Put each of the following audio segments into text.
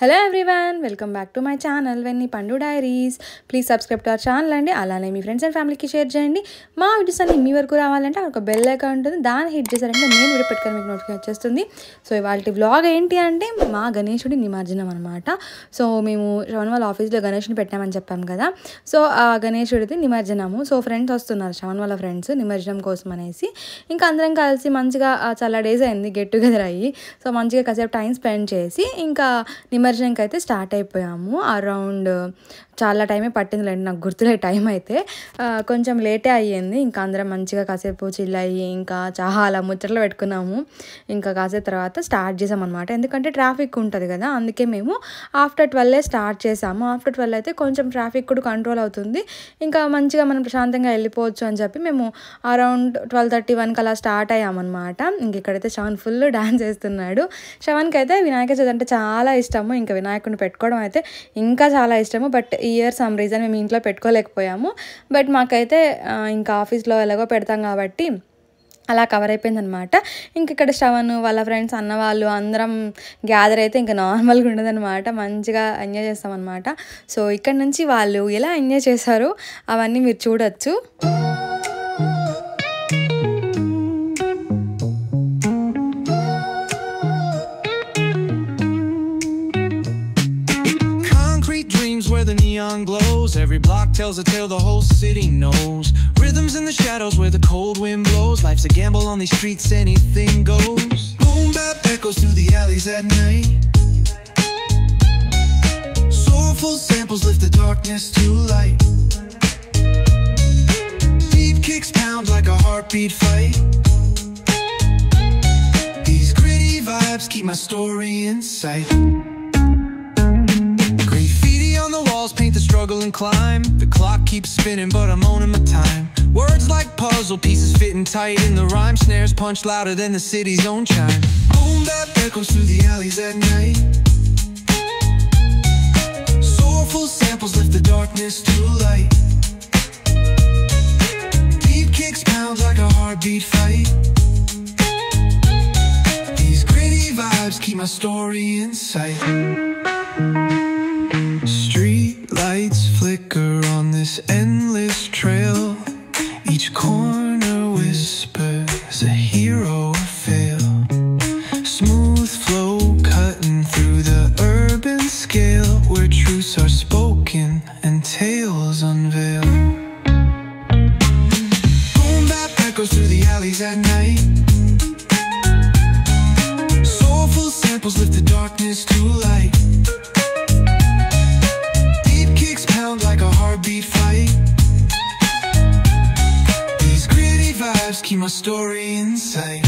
Hello everyone, welcome back to my channel Venny Pandu diaries. Please subscribe to our channel అండి. అలానే మీ friends and ఫ్యామిలీకి share చేయండి. మా వీడియోస్ అన్ని మీ వరకు రావాలంటే ఒక బెల్ ఐకాన్ ఉంటుంది, దాన్ని హిట్ చేశారంటే నేను వీడియో పెట్టుకొని మీకు నోటిఫికేషన్ వచ్చేస్తుంది. సో ఇవాళ వ్లాగ్ ఏంటి అంటే మా గణేశుడి నిమజ్జనం అనమాట. సో మేము శ్రవణ్ వాళ్ళ ఆఫీస్లో గణేశుని పెట్టామని చెప్పాం కదా. సో ఆ గణేశుడిది నిమజ్జనము. సో ఫ్రెండ్స్ వస్తున్నారు, శ్రవణ్ వాళ్ళ ఫ్రెండ్స్ నిమజ్జనం కోసం అనేసి. ఇంకా అందరం కలిసి మంచిగా చాలా డేస్ అయింది గెట్ టుగెదర్ అయ్యి. సో మంచిగా కాసేపు టైం స్పెండ్ చేసి ఇంకా నిమజ్జనంకి అయితే స్టార్ట్ అయిపోయాము. అరౌండ్ చాలా టైమే పట్టిందిలేండి, నాకు గుర్తులే టైం అయితే కొంచెం లేటే అయ్యింది. ఇంకా అందరం మంచిగా కాసేపు చిల్ అయ్యి ఇంకా చాలా ముచ్చట్లు పెట్టుకున్నాము. ఇంకా కాసేపు తర్వాత స్టార్ట్ చేసామన్నమాట. ఎందుకంటే ట్రాఫిక్ ఉంటుంది కదా, అందుకే మేము ఆఫ్టర్ 12 స్టార్ట్ చేసాము. ఆఫ్టర్ 12 అయితే కొంచెం ట్రాఫిక్ కూడా కంట్రోల్ అవుతుంది, ఇంకా మంచిగా మనం ప్రశాంతంగా వెళ్ళిపోవచ్చు అని చెప్పి మేము అరౌండ్ 12:31 అలా స్టార్ట్ అయ్యామన్నమాట. ఇంక ఇక్కడైతే శ్రవణ్ ఫుల్ డాన్స్ చేస్తున్నాడు. శ్రవణ్కి అయితే వినాయక చవితి అంటే చాలా ఇష్టము, ఇంకా వినాయకుడిని పెట్టుకోవడం అయితే ఇంకా చాలా ఇష్టము. బట్ ఈ ఇయర్ సమ్ రీజన్ మేము ఇంట్లో పెట్టుకోలేకపోయాము. బట్ మాకైతే ఇంకా ఆఫీస్లో ఎలాగో పెడతాం కాబట్టి అలా కవర్ అయిపోయిందనమాట. ఇంక ఇక్కడ శ్రవణ్ వాళ్ళ ఫ్రెండ్స్ అన్న వాళ్ళు అందరం గ్యాదర్ అయితే ఇంకా నార్మల్గా ఉండదన్నమాట, మంచిగా ఎంజాయ్ చేస్తామన్నమాట. సో ఇక్కడ నుంచి వాళ్ళు ఎలా ఎంజాయ్ చేశారో అవన్నీ మీరు చూడొచ్చు. The neon glows, every block tells a tale the whole city knows. Rhythms in the shadows where the cold wind blows. Life's a gamble on these streets, anything goes. Boom bap echoes through the alleys at night. Soulful samples lift the darkness to light. Deep kicks pound like a heartbeat fight. These gritty vibes keep my story in sight. On the walls paint the struggle and climb. The clock keeps spinning but I'm owning my time. Words like puzzle pieces fitting tight in the rhyme. Snares punch louder than the city's own chime. Boom bap echoes through the alleys at night. Soulful samples lift the darkness to light. Deep kicks pound like a heartbeat fight. These gritty vibes keep my story in sight. Street lights flicker on this endless trail. Each corner whispers a hero fail. Smooth flow cutting through the urban scale, where truths are spoken and tales unveil. Boom bap echoes through the alleys at night. Soulful samples lift the darkness to light. Like a heartbeat fight. These gritty vibes keep my story in sight.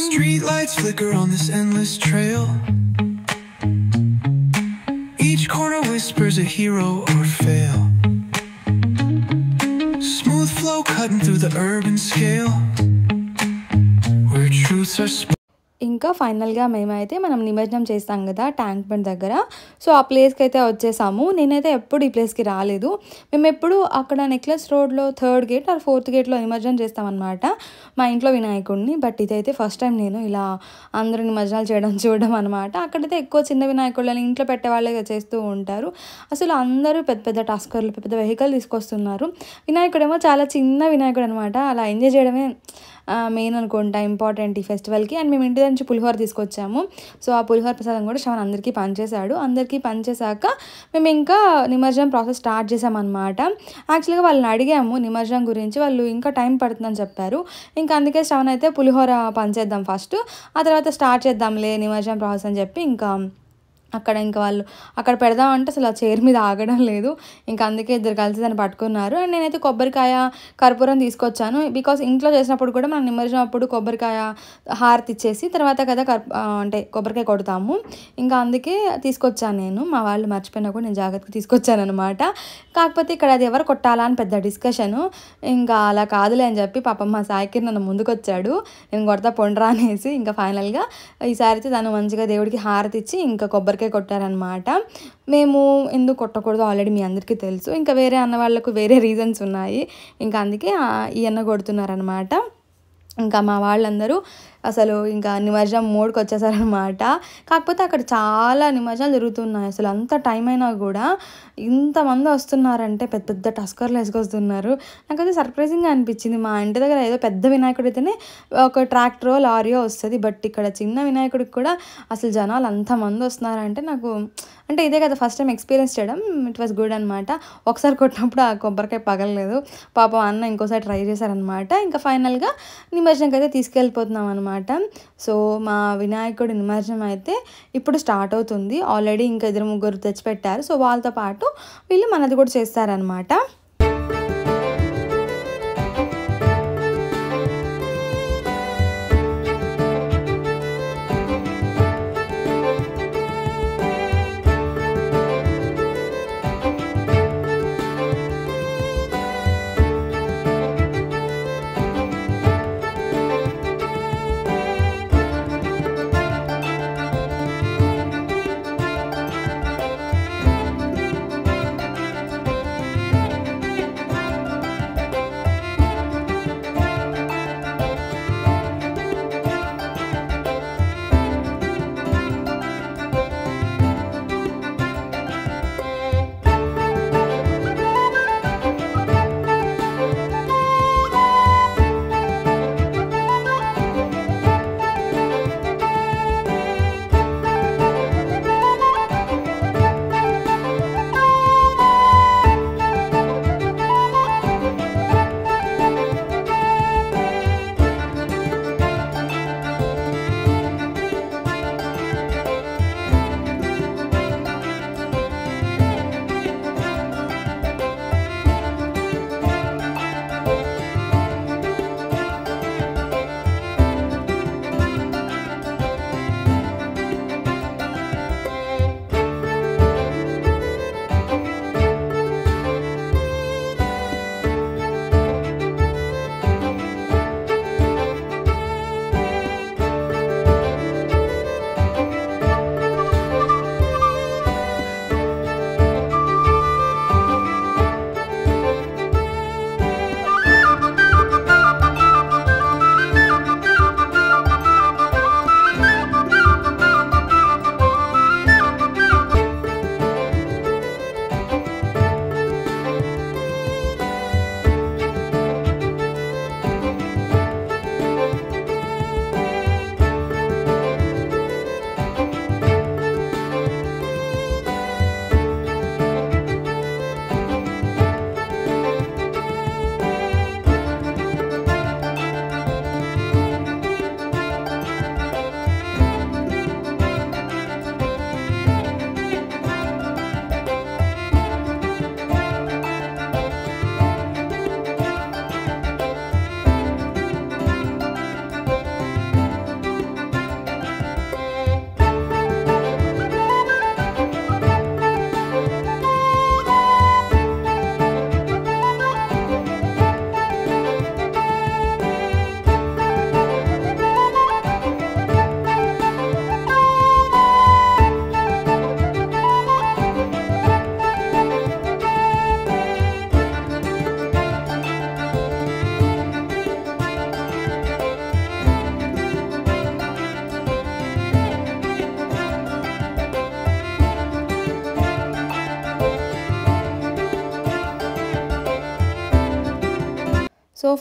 Street lights flicker on this endless trail. Each corner whispers a hero or fail. Smooth flow cutting through the urban scale, where truths are ఇంకా ఫైనల్గా మేమైతే మనం నిమజ్జనం చేస్తాం కదా tank bund దగ్గర. So ఆ ప్లేస్కి అయితే వచ్చేసాము. నేనైతే ఎప్పుడు ఈ ప్లేస్కి రాలేదు. మేము ఎప్పుడు అక్కడ నెక్లెస్ రోడ్లో 3rd గేట్ ఆర్ 4th గేట్లో నిమజ్జనం చేస్తామన్నమాట మా ఇంట్లో వినాయకుడిని. బట్ ఇదైతే ఫస్ట్ టైం నేను ఇలా అందరూ నిమజ్జనాలు చూడడం అనమాట. అక్కడైతే ఎక్కువ చిన్న వినాయకుళ్ళని ఇంట్లో పెట్టేవాళ్ళే చేస్తూ ఉంటారు. అసలు అందరూ పెద్ద పెద్ద టస్కర్లు పెద్ద వెహికల్ తీసుకొస్తున్నారు. వినాయకుడేమో చాలా చిన్న వినాయకుడు అనమాట. అలా ఎంజాయ్ చేయడమే మెయిన్ అనుకుంటా ఇంపార్టెంట్ ఈ ఫెస్టివల్కి. అండ్ మేము ఇంటి నుంచి పులిహోర తీసుకొచ్చాము. సో ఆ పులిహోర ప్రసాదం కూడా శ్రవణ్ అందరికీ పనిచేశాడు. అందరికీ పనిచేశాక మేము ఇంకా నిమజ్జనం ప్రాసెస్ స్టార్ట్ చేసామన్నమాట. యాక్చువల్గా వాళ్ళని అడిగాము నిమజ్జనం గురించి, వాళ్ళు ఇంకా టైం పడుతుందని చెప్పారు. ఇంకా అందుకే శ్రవణ్ అయితే పులిహోర పనిచేద్దాం ఫస్ట్, ఆ తర్వాత స్టార్ట్ చేద్దాంలే నిమజ్జనం ప్రాసెస్ అని చెప్పి ఇంకా అక్కడ ఇంకా వాళ్ళు అక్కడ పెడదామంటే అసలు ఆ చైర్ మీద ఆగడం లేదు. ఇంకా అందుకే ఇద్దరు కలిసి దాన్ని పట్టుకున్నారు. అండ్ నేనైతే కొబ్బరికాయ, కర్పూరం తీసుకొచ్చాను. బికాస్ ఇంట్లో చేసినప్పుడు కూడా మనం నిమజ్జనం అప్పుడు కొబ్బరికాయ హారతి ఇచ్చేసి తర్వాత కదా అంటే కొబ్బరికాయ కొడతాము. ఇంకా అందుకే తీసుకొచ్చాను నేను. మా వాళ్ళు మర్చిపోయినా కూడా నేను జాగ్రత్తగా తీసుకొచ్చాను అనమాట. కాకపోతే ఇక్కడ అది ఎవరు కొట్టాలా అని పెద్ద డిస్కషను. ఇంకా అలా కాదులే అని చెప్పి పాపం మా సాయికి నన్ను ముందుకొచ్చాడు, నేను కొడతా పొండ్రా అనేసి. ఇంకా ఫైనల్గా ఈసారి అయితే తను మంచిగా దేవుడికి హారతి ఇచ్చి ఇంకా కొబ్బరికాయ కొట్టారనమాట. మేము ఎందుకు కొట్టకూడదు ఆల్రెడీ మీ అందరికీ తెలుసు. ఇంకా వేరే అన్న వాళ్ళకు వేరే రీజన్స్ ఉన్నాయి. ఇంకా అందుకే ఈ అన్న కొడుతున్నారనమాట. ఇంకా మా వాళ్ళందరూ అసలు ఇంకా నిమజ్జనం మోడ్కి వచ్చేసారనమాట. కాకపోతే అక్కడ చాలా నిమజ్జనాలు జరుగుతున్నాయి. అసలు అంత టైం అయినా కూడా ఇంతమంది వస్తున్నారంటే పెద్ద పెద్ద టస్కర్లు వేసుకొస్తున్నారు. నాకైతే సర్ప్రైజింగ్గా అనిపించింది. మా ఇంటి దగ్గర ఏదో పెద్ద వినాయకుడు అయితేనే ఒక ట్రాక్టరో లారీయో వస్తుంది, బట్ ఇక్కడ చిన్న వినాయకుడికి కూడా అసలు జనాలు అంతమంది వస్తున్నారంటే నాకు అంటే ఇదే కదా ఫస్ట్ టైం ఎక్స్పీరియన్స్ చేయడం. ఇట్ వాస్ గుడ్ అనమాట. ఒకసారి కొట్టినప్పుడు ఆ కొబ్బరికాయ పగలలేదు. పాపం అన్న ఇంకోసారి ట్రై చేశారనమాట. ఇంకా ఫైనల్గా నిమజ్జనంకి అయితే తీసుకెళ్ళిపోతున్నాం అనమాట. సో మా వినాయకుడి నిమజ్జనం అయితే ఇప్పుడు స్టార్ట్ అవుతుంది. ఆల్రెడీ ఇంకా 2-3 తెచ్చిపెట్టారు. సో వాళ్ళతో పాటు వీళ్ళు మనది కూడా చేస్తారనమాట.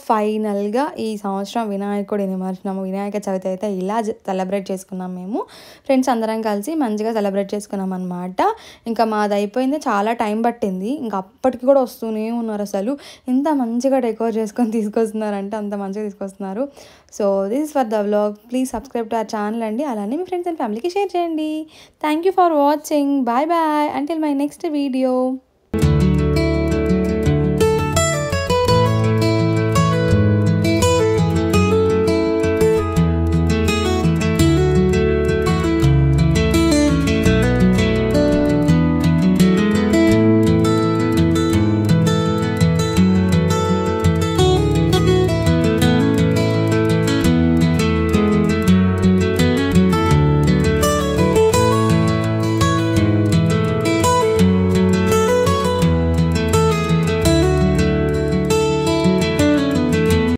ఫైనల్గా ఈ సంవత్సరం వినాయకుడి నిమజ్జనము వినాయక చవితి అయితే ఇలా సెలబ్రేట్ చేసుకున్నాం మేము ఫ్రెండ్స్ అందరం కలిసి మంచిగా సెలబ్రేట్ చేసుకున్నాం అనమాట. ఇంకా మాది అయిపోయింది, చాలా టైం పట్టింది. ఇంకా అప్పటికి కూడా వస్తూనే ఉన్నారు. అసలు ఎంత మంచిగా డెకోర్ చేసుకొని తీసుకొస్తున్నారంటే అంత మంచిగా తీసుకొస్తున్నారు. So this is for the vlog. Please subscribe to our channel అండి. అలానే మీ ఫ్రెండ్స్ అండ్ ఫ్యామిలీకి షేర్ చేయండి. Thank you for watching. Bye bye until my next video.